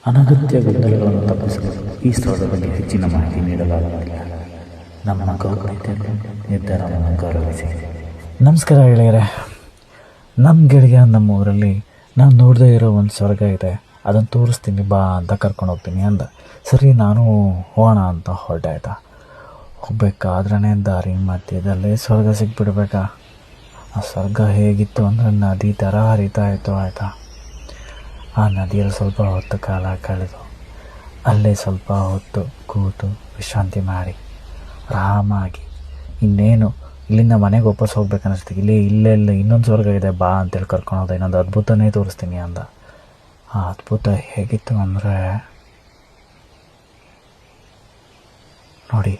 ಅನಗತ್ಯ ಗೊಂದಲಗಳನ್ನು ತಪ್ಪಿಸಲು ಈ ಸ್ಥಳದ ಬಗ್ಗೆ ಹೆಚ್ಚಿನ ಮಾಹಿತಿ ನೀಡಲಾಗುವುದಿಲ್ಲ. ನಮ್ಮ ಗೌಪ್ಯತೆಯನ್ನು ನಿರ್ಧಾರವನ್ನು ಗೌರವಿಸಿ. ನಮಸ್ಕಾರ ಗೆಳೆಯರೆ. ನಮ್ಮ ಗೆಳೆಯ ನಮ್ಮ ಊರಲ್ಲಿ ನಾನು ನೋಡದೇ ಇರೋ ಒಂದು ಸ್ವರ್ಗ ಇದೆ, ಅದನ್ನು ತೋರಿಸ್ತೀನಿ ಬಾ ಅಂತ ಕರ್ಕೊಂಡು ಹೋಗ್ತೀನಿ ಅಂದ. ಸರಿ, ನಾನು ಹೋಗೋಣ ಅಂತ ಹೊರಟೆ. ಆಯಿತಾ, ಹೋಗ್ಬೇಕಾದ್ರೇ ದಾರಿ ಮಧ್ಯದಲ್ಲೇ ಸ್ವರ್ಗ ಸಿಕ್ಬಿಡ್ಬೇಕಾ. ಆ ಸ್ವರ್ಗ ಹೇಗಿತ್ತು ಅಂದರೆ ನದಿ ಥರ ಹರಿತಾ ಇತ್ತು. ಆಯಿತಾ, ಆ ನದಿಯಲ್ಲಿ ಸ್ವಲ್ಪ ಹೊತ್ತು ಕಾಲ ಕಳೆದು ಅಲ್ಲೇ ಸ್ವಲ್ಪ ಹೊತ್ತು ಕೂತು ವಿಶ್ರಾಂತಿ ಮಾಡಿ ಆರಾಮಾಗಿ ಇನ್ನೇನು ಇಲ್ಲಿಂದ ಮನೆಗೆ ವಾಪಸ್ ಹೋಗ್ಬೇಕನ್ನಿಸ್ತೀವಿ. ಇಲ್ಲೇ ಇನ್ನೊಂದು ಸ್ವರ್ಗ ಇದೆ ಬಾ ಅಂತೇಳಿ ಕರ್ಕೊಂಡು ಹೋದ. ಇನ್ನೊಂದು ಅದ್ಭುತನೇ ತೋರಿಸ್ತೀನಿ ಅಂದ. ಆ ಅದ್ಭುತ ಹೇಗಿತ್ತು ಅಂದರೆ ನೋಡಿ,